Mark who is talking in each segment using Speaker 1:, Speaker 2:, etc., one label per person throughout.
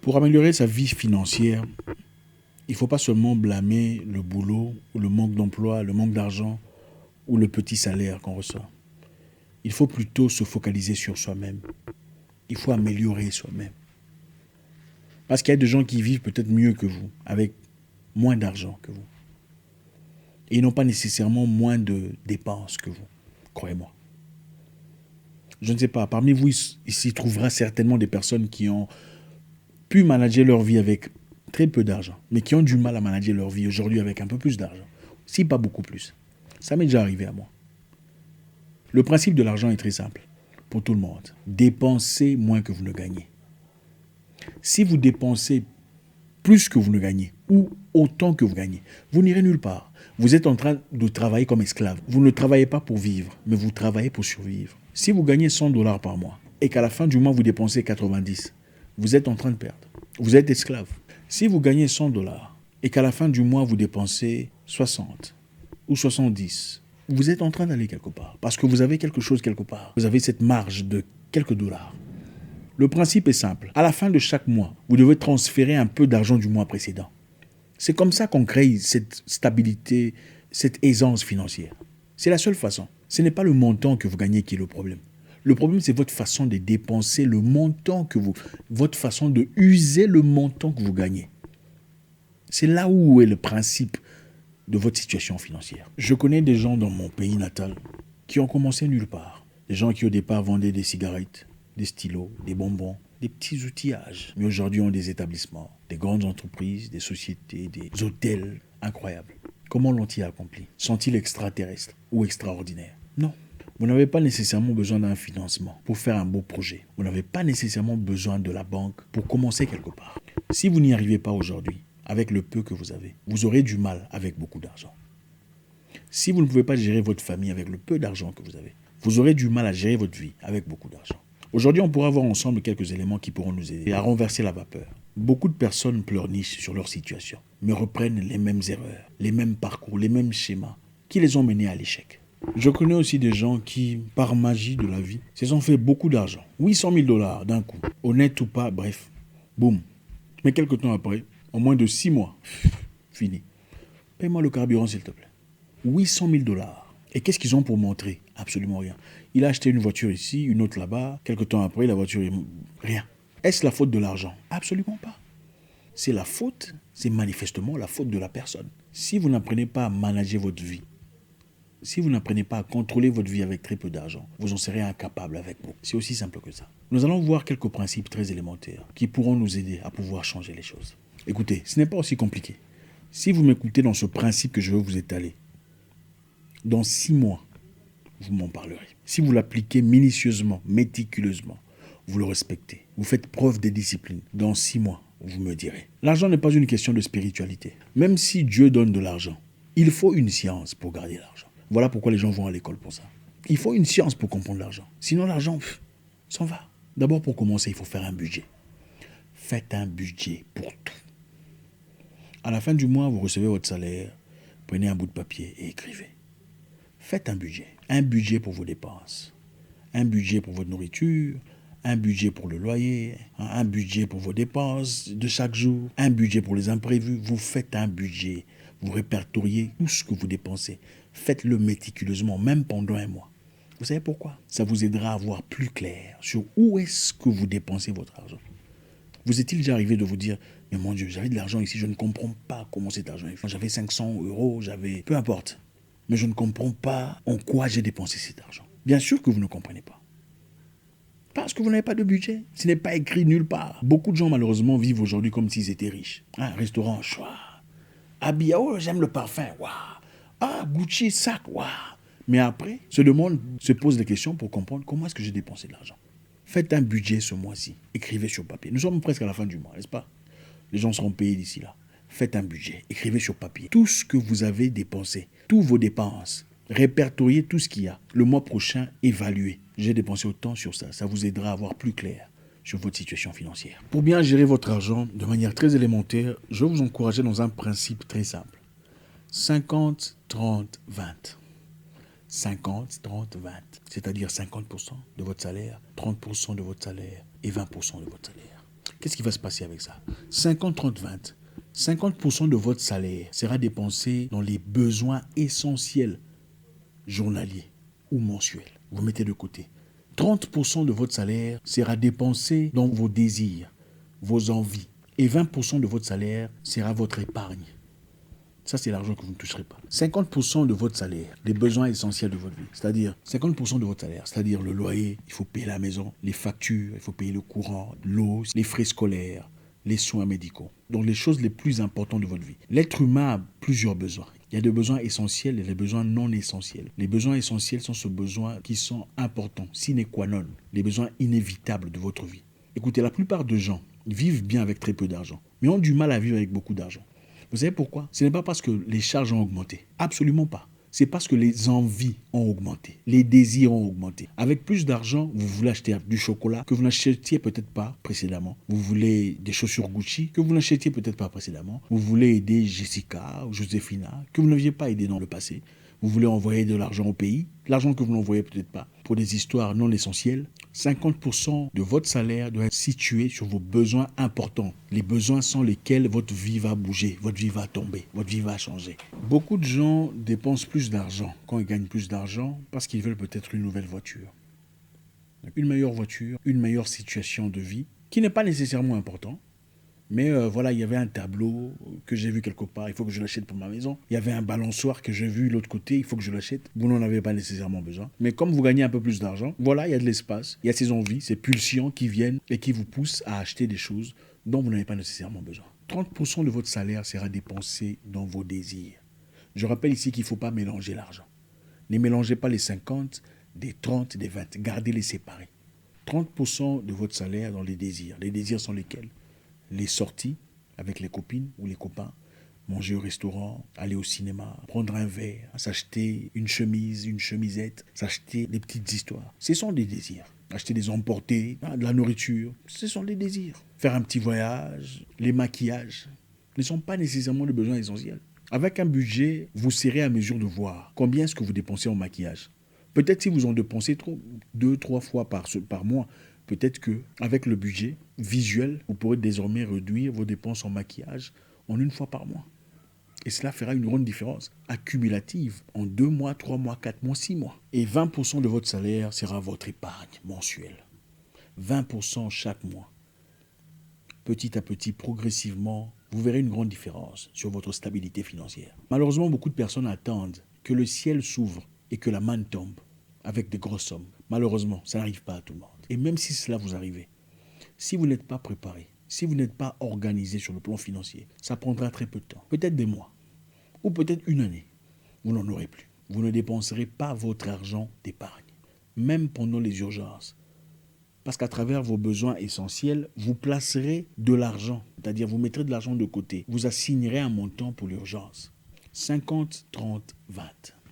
Speaker 1: Pour améliorer sa vie financière, il ne faut pas seulement blâmer le boulot, ou le manque d'emploi, le manque d'argent ou le petit salaire qu'on reçoit. Il faut plutôt se focaliser sur soi-même. Il faut améliorer soi-même. Parce qu'il y a des gens qui vivent peut-être mieux que vous, avec moins d'argent que vous. Et ils n'ont pas nécessairement moins de dépenses que vous, croyez-moi. Je ne sais pas, parmi vous, il s'y trouvera certainement des personnes qui ont pu manager leur vie avec très peu d'argent, mais qui ont du mal à manager leur vie aujourd'hui avec un peu plus d'argent, si pas beaucoup plus. Ça m'est déjà arrivé à moi. Le principe de l'argent est très simple pour tout le monde. Dépensez moins que vous ne gagnez. Si vous dépensez plus que vous ne gagnez ou autant que vous gagnez, vous n'irez nulle part. Vous êtes en train de travailler comme esclave. Vous ne travaillez pas pour vivre, mais vous travaillez pour survivre. Si vous gagnez 100 dollars par mois et qu'à la fin du mois vous dépensez 90, vous êtes en train de perdre. Vous êtes esclave. Si vous gagnez 100 dollars et qu'à la fin du mois vous dépensez 60 ou 70, vous êtes en train d'aller quelque part parce que vous avez quelque chose quelque part. Vous avez cette marge de quelques dollars. Le principe est simple. À la fin de chaque mois, vous devez transférer un peu d'argent du mois précédent. C'est comme ça qu'on crée cette stabilité, cette aisance financière. C'est la seule façon. Ce n'est pas le montant que vous gagnez qui est le problème. Le problème, c'est votre façon de dépenser le montant que vous... Votre façon de user le montant que vous gagnez. C'est là où est le principe de votre situation financière. Je connais des gens dans mon pays natal qui ont commencé nulle part. Des gens qui au départ vendaient des cigarettes, des stylos, des bonbons, des petits outillages. Mais aujourd'hui ont des établissements, des grandes entreprises, des sociétés, des hôtels incroyables. Comment l'ont-ils accompli? Sont-ils extraterrestres ou extraordinaires? Non. Vous n'avez pas nécessairement besoin d'un financement pour faire un beau projet. Vous n'avez pas nécessairement besoin de la banque pour commencer quelque part. Si vous n'y arrivez pas aujourd'hui, avec le peu que vous avez, vous aurez du mal avec beaucoup d'argent. Si vous ne pouvez pas gérer votre famille avec le peu d'argent que vous avez, vous aurez du mal à gérer votre vie avec beaucoup d'argent. Aujourd'hui, on pourra voir ensemble quelques éléments qui pourront nous aider à renverser la vapeur. Beaucoup de personnes pleurnichent sur leur situation, mais reprennent les mêmes erreurs, les mêmes parcours, les mêmes schémas qui les ont menés à l'échec. Je connais aussi des gens qui, par magie de la vie, se sont fait beaucoup d'argent. 800 000 dollars d'un coup, honnête ou pas, bref, boum. Mais quelques temps après, en moins de 6 mois, fini. Paye-moi le carburant s'il te plaît. 800 000 dollars. Et qu'est-ce qu'ils ont pour montrer? Absolument rien. Il a acheté une voiture ici, une autre là-bas. Quelques temps après, la voiture est... Rien. Est-ce la faute de l'argent? Absolument pas. C'est manifestement la faute de la personne. Si vous n'apprenez pas à manager votre vie, si vous n'apprenez pas à contrôler votre vie avec très peu d'argent, vous en serez incapable avec beaucoup. C'est aussi simple que ça. Nous allons voir quelques principes très élémentaires qui pourront nous aider à pouvoir changer les choses. Écoutez, ce n'est pas aussi compliqué. Si vous m'écoutez dans ce principe que je veux vous étaler, dans 6 mois, vous m'en parlerez. Si vous l'appliquez minutieusement, méticuleusement, vous le respectez, vous faites preuve de discipline, dans 6 mois, vous me direz. L'argent n'est pas une question de spiritualité. Même si Dieu donne de l'argent, il faut une science pour garder l'argent. Voilà pourquoi les gens vont à l'école pour ça. Il faut une science pour comprendre l'argent. Sinon, l'argent s'en va. D'abord, pour commencer, il faut faire un budget. Faites un budget pour tout. À la fin du mois, vous recevez votre salaire, prenez un bout de papier et écrivez. Faites un budget. Un budget pour vos dépenses. Un budget pour votre nourriture. Un budget pour le loyer. Un budget pour vos dépenses de chaque jour. Un budget pour les imprévus. Vous faites un budget. Vous répertoriez tout ce que vous dépensez. Faites-le méticuleusement, même pendant un mois. Vous savez pourquoi? Ça vous aidera à voir plus clair sur où est-ce que vous dépensez votre argent. Vous est-il déjà arrivé de vous dire, mais mon Dieu, j'avais de l'argent ici, je ne comprends pas comment cet argent est fait. J'avais 500 euros, j'avais... Peu importe. Mais je ne comprends pas en quoi j'ai dépensé cet argent. Bien sûr que vous ne comprenez pas. Parce que vous n'avez pas de budget. Ce n'est pas écrit nulle part. Beaucoup de gens, malheureusement, vivent aujourd'hui comme s'ils étaient riches. Un restaurant, chouah. Habillé, oh, j'aime le parfum, waouh. Ah, Gucci, sac, waouh. Mais après, se pose des questions pour comprendre comment est-ce que j'ai dépensé de l'argent. Faites un budget ce mois-ci. Écrivez sur papier. Nous sommes presque à la fin du mois, n'est-ce pas? Les gens seront payés d'ici là. Faites un budget. Écrivez sur papier tout ce que vous avez dépensé. Tous vos dépenses. Répertoriez tout ce qu'il y a. Le mois prochain, évaluez. J'ai dépensé autant sur ça. Ça vous aidera à voir plus clair sur votre situation financière. Pour bien gérer votre argent de manière très élémentaire, je vais vous encourager dans un principe très simple. 50, 30, 20. 50, 30, 20. C'est-à-dire 50% de votre salaire, 30% de votre salaire et 20% de votre salaire. Qu'est-ce qui va se passer avec ça? 50, 30, 20. 50% de votre salaire sera dépensé dans les besoins essentiels journaliers ou mensuels. Vous mettez de côté. 30% de votre salaire sera dépensé dans vos désirs, vos envies. Et 20% de votre salaire sera votre épargne. Ça, c'est l'argent que vous ne toucherez pas. 50% de votre salaire, les besoins essentiels de votre vie, c'est-à-dire 50% de votre salaire, c'est-à-dire le loyer, il faut payer la maison, les factures, il faut payer le courant, l'eau, les frais scolaires, les soins médicaux. Donc les choses les plus importantes de votre vie. L'être humain a plusieurs besoins. Il y a des besoins essentiels et des besoins non essentiels. Les besoins essentiels sont ceux besoins qui sont importants, sine qua non, les besoins inévitables de votre vie. Écoutez, la plupart des gens vivent bien avec très peu d'argent, mais ont du mal à vivre avec beaucoup d'argent. Vous savez pourquoi? Ce n'est pas parce que les charges ont augmenté. Absolument pas. C'est parce que les envies ont augmenté. Les désirs ont augmenté. Avec plus d'argent, vous voulez acheter du chocolat que vous n'achetiez peut-être pas précédemment. Vous voulez des chaussures Gucci que vous n'achetiez peut-être pas précédemment. Vous voulez aider Jessica ou Joséphina que vous n'aviez pas aidé dans le passé. Vous voulez envoyer de l'argent au pays, l'argent que vous n'envoyez peut-être pas pour des histoires non essentielles. 50% de votre salaire doit être situé sur vos besoins importants. Les besoins sans lesquels votre vie va bouger, votre vie va tomber, votre vie va changer. Beaucoup de gens dépensent plus d'argent quand ils gagnent plus d'argent parce qu'ils veulent peut-être une nouvelle voiture. Une meilleure voiture, une meilleure situation de vie, qui n'est pas nécessairement important. Mais voilà, il y avait un tableau que j'ai vu quelque part, il faut que je l'achète pour ma maison. Il y avait un balançoire que j'ai vu de l'autre côté, il faut que je l'achète. Vous n'en avez pas nécessairement besoin. Mais comme vous gagnez un peu plus d'argent, voilà, il y a de l'espace, il y a ces envies, ces pulsions qui viennent et qui vous poussent à acheter des choses dont vous n'avez pas nécessairement besoin. 30% de votre salaire sera dépensé dans vos désirs. Je rappelle ici qu'il ne faut pas mélanger l'argent. Ne mélangez pas les 50, des 30, des 20. Gardez-les séparés. 30% de votre salaire dans les désirs. Les désirs sont lesquels? Les sorties avec les copines ou les copains, manger au restaurant, aller au cinéma, prendre un verre, s'acheter une chemise, une chemisette, s'acheter des petites histoires. Ce sont des désirs. Acheter des emportés, de la nourriture, ce sont des désirs. Faire un petit voyage, les maquillages ne sont pas nécessairement des besoins essentiels. Avec un budget, vous serez à mesure de voir combien est-ce que vous dépensez en maquillage. Peut-être si vous en dépensez 2-3 fois par mois, peut-être qu'avec le budget visuel, vous pourrez désormais réduire vos dépenses en maquillage en une fois par mois. Et cela fera une grande différence accumulative en 2 mois, 3 mois, 4 mois, 6 mois. Et 20% de votre salaire sera votre épargne mensuelle. 20% chaque mois. Petit à petit, progressivement, vous verrez une grande différence sur votre stabilité financière. Malheureusement, beaucoup de personnes attendent que le ciel s'ouvre et que la manne tombe avec des grosses sommes. Malheureusement, ça n'arrive pas à tout le monde. Et même si cela vous arrive, si vous n'êtes pas préparé, si vous n'êtes pas organisé sur le plan financier, ça prendra très peu de temps, peut-être des mois, ou peut-être une année. Vous n'en aurez plus. Vous ne dépenserez pas votre argent d'épargne, même pendant les urgences. Parce qu'à travers vos besoins essentiels, vous placerez de l'argent, c'est-à-dire vous mettrez de l'argent de côté. Vous assignerez un montant pour l'urgence. 50, 30, 20.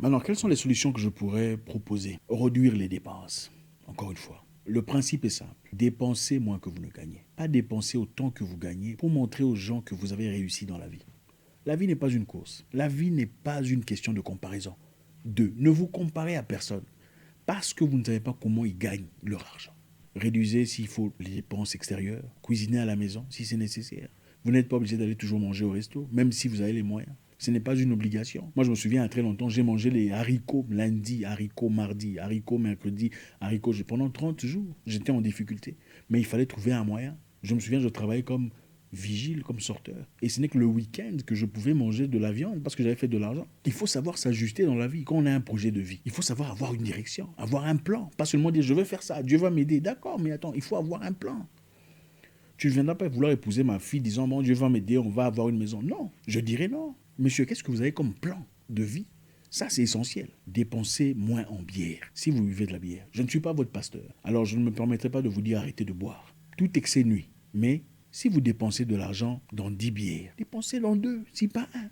Speaker 1: Maintenant, quelles sont les solutions que je pourrais proposer? Réduire les dépenses. Encore une fois, le principe est simple. Dépensez moins que vous ne gagnez. Pas dépenser autant que vous gagnez pour montrer aux gens que vous avez réussi dans la vie. La vie n'est pas une course. La vie n'est pas une question de comparaison. 2. Ne vous comparez à personne parce que vous ne savez pas comment ils gagnent leur argent. Réduisez s'il faut les dépenses extérieures. Cuisinez à la maison si c'est nécessaire. Vous n'êtes pas obligé d'aller toujours manger au resto, même si vous avez les moyens. Ce n'est pas une obligation. Moi, je me souviens, il y a très longtemps, j'ai mangé les haricots lundi, haricots mardi, haricots mercredi, haricots... Pendant 30 jours, j'étais en difficulté. Mais il fallait trouver un moyen. Je me souviens, je travaillais comme vigile, comme sorteur. Et ce n'est que le week-end que je pouvais manger de la viande parce que j'avais fait de l'argent. Il faut savoir s'ajuster dans la vie. Quand on a un projet de vie, il faut savoir avoir une direction, avoir un plan. Pas seulement dire, je vais faire ça, Dieu va m'aider. D'accord, mais attends, il faut avoir un plan. Tu ne viendras pas vouloir épouser ma fille disant, bon, Dieu va m'aider, on va avoir une maison. Non, je dirais non. Monsieur, qu'est-ce que vous avez comme plan de vie? Ça, c'est essentiel. Dépensez moins en bière, si vous buvez de la bière. Je ne suis pas votre pasteur, alors je ne me permettrai pas de vous dire arrêtez de boire. Tout excès nuit. Mais si vous dépensez de l'argent dans 10 bières, dépensez dans 2, si pas 1.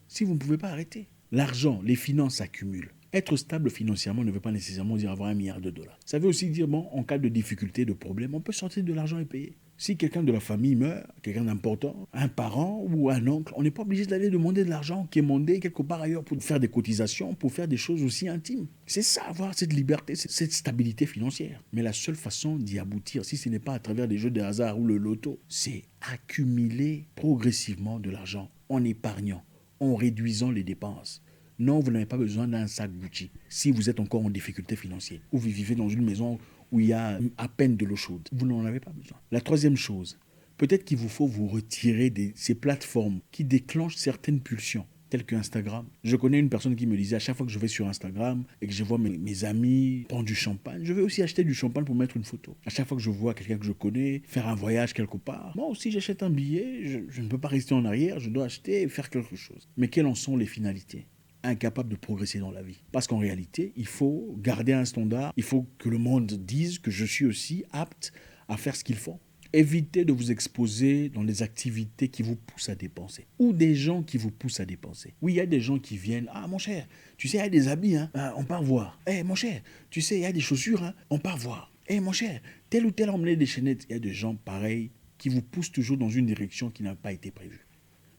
Speaker 1: Si vous ne pouvez pas arrêter. L'argent, les finances s'accumulent. Être stable financièrement ne veut pas nécessairement dire avoir $1 milliard. Ça veut aussi dire, bon, en cas de difficulté, de problème, on peut sortir de l'argent et payer. Si quelqu'un de la famille meurt, quelqu'un d'important, un parent ou un oncle, on n'est pas obligé d'aller demander de l'argent qui est demandé quelque part ailleurs pour faire des cotisations, pour faire des choses aussi intimes. C'est ça, avoir cette liberté, cette stabilité financière. Mais la seule façon d'y aboutir, si ce n'est pas à travers des jeux de hasard ou le loto, c'est accumuler progressivement de l'argent en épargnant, en réduisant les dépenses. Non, vous n'avez pas besoin d'un sac Gucci si vous êtes encore en difficulté financière ou vous vivez dans une maison où il y a à peine de l'eau chaude. Vous n'en avez pas besoin. La troisième chose, peut-être qu'il vous faut vous retirer de ces plateformes qui déclenchent certaines pulsions, telles que Instagram. Je connais une personne qui me disait, à chaque fois que je vais sur Instagram et que je vois mes amis prendre du champagne, je vais aussi acheter du champagne pour mettre une photo. À chaque fois que je vois quelqu'un que je connais faire un voyage quelque part, moi aussi j'achète un billet, je ne peux pas rester en arrière, je dois acheter et faire quelque chose. Mais quelles en sont les finalités ? Incapable de progresser dans la vie. Parce qu'en réalité, il faut garder un standard, il faut que le monde dise que je suis aussi apte à faire ce qu'il faut. Évitez de vous exposer dans des activités qui vous poussent à dépenser ou des gens qui vous poussent à dépenser. Oui, il y a des gens qui viennent, ah mon cher, tu sais, il y a des habits, hein, on part voir. Eh mon cher, tu sais, il y a des chaussures, hein, on part voir. Eh mon cher, tel ou tel emmené des chaînettes. Il y a des gens pareils qui vous poussent toujours dans une direction qui n'a pas été prévue.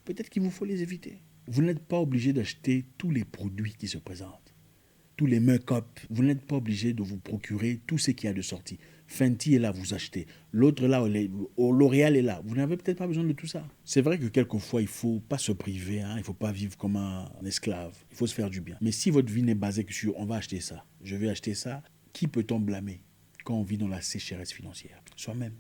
Speaker 1: Peut-être qu'il vous faut les éviter. Vous n'êtes pas obligé d'acheter tous les produits qui se présentent, tous les make-up. Vous n'êtes pas obligé de vous procurer tout ce qu'il y a de sortie. Fenty est là, vous achetez. L'autre là, L'Oréal est là. Vous n'avez peut-être pas besoin de tout ça. C'est vrai que quelquefois, il ne faut pas se priver. Il ne faut pas vivre comme un esclave. Il faut se faire du bien. Mais si votre vie n'est basée que sur on va acheter ça, je vais acheter ça, qui peut-on blâmer quand on vit dans la sécheresse financière ? Soi-même.